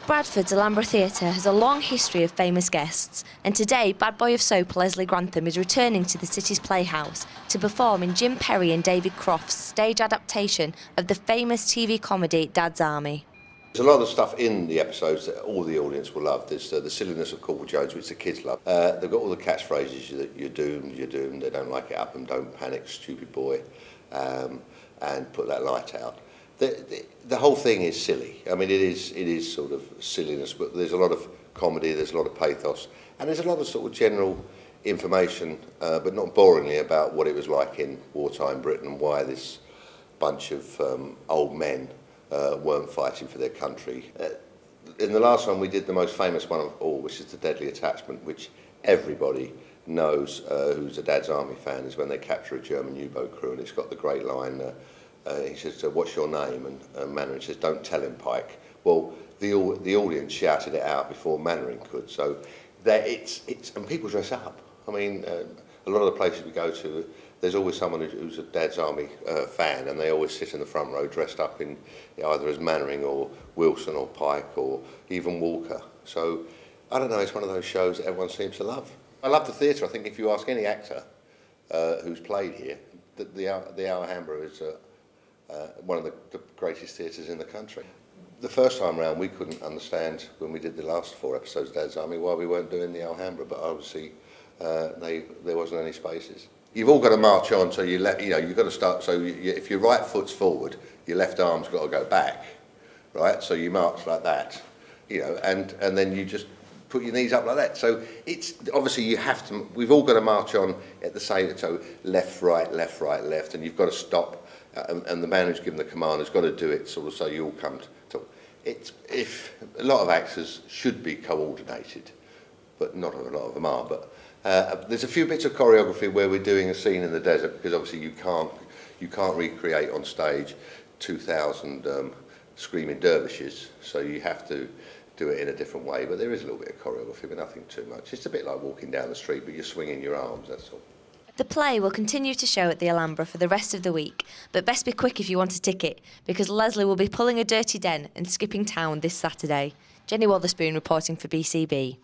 Bradford's Alhambra Theatre has a long history of famous guests, and today Bad Boy of Soap Leslie Grantham is returning to the city's playhouse to perform in Jim Perry and David Croft's stage adaptation of the famous TV comedy Dad's Army. There's a lot of stuff in the episodes that all the audience will love. There's the silliness of Corporal Jones, which the kids love. They've got all the catchphrases that you're doomed, they don't like it up and don't panic, stupid boy, and put that light out. The whole thing is silly. I mean, it is sort of silliness, but there's a lot of comedy, there's a lot of pathos, and there's a lot of sort of general information, but not boringly, about what it was like in wartime Britain and why this bunch of old men weren't fighting for their country. In the last one, we did the most famous one of all, which is the Deadly Attachment, which everybody knows who's a Dad's Army fan, is when they capture a German U-boat crew, and it's got the great line, he says, "What's your name?" And Mannering says, "Don't tell him, Pike." Well, the audience shouted it out before Mannering could, so and people dress up. I mean, a lot of the places we go to, there's always someone who's a Dad's Army fan, and they always sit in the front row dressed up in either as Mannering or Wilson or Pike or even Walker. So, I don't know, it's one of those shows that everyone seems to love. I love the theatre. I think if you ask any actor who's played here, the Alhambra is one of the greatest theatres in the country. The first time round, we couldn't understand, when we did the last 4 episodes of Dad's Army, why we weren't doing the Alhambra, but obviously there wasn't any spaces. You've all got to march on, so you've got to start. So if your right foot's forward, your left arm's got to go back, right? So you march like that, and then you just put your knees up like that. So it's obviously you have to. We've all got to march on at the same. So left, right, left, and you've got to stop. And the man who's given the command has got to do it sort of so you all come to. If a lot of actors should be coordinated, but not a lot of them are. But there's a few bits of choreography where we're doing a scene in the desert, because obviously you can't recreate on stage 2,000 screaming dervishes, so you have to do it in a different way. But there is a little bit of choreography, but nothing too much. It's a bit like walking down the street, but you're swinging your arms. That's all. The play will continue to show at the Alhambra for the rest of the week, but best be quick if you want a ticket, because Leslie will be pulling a Dirtyden and skipping town this Saturday. Jenny Wotherspoon reporting for BCB.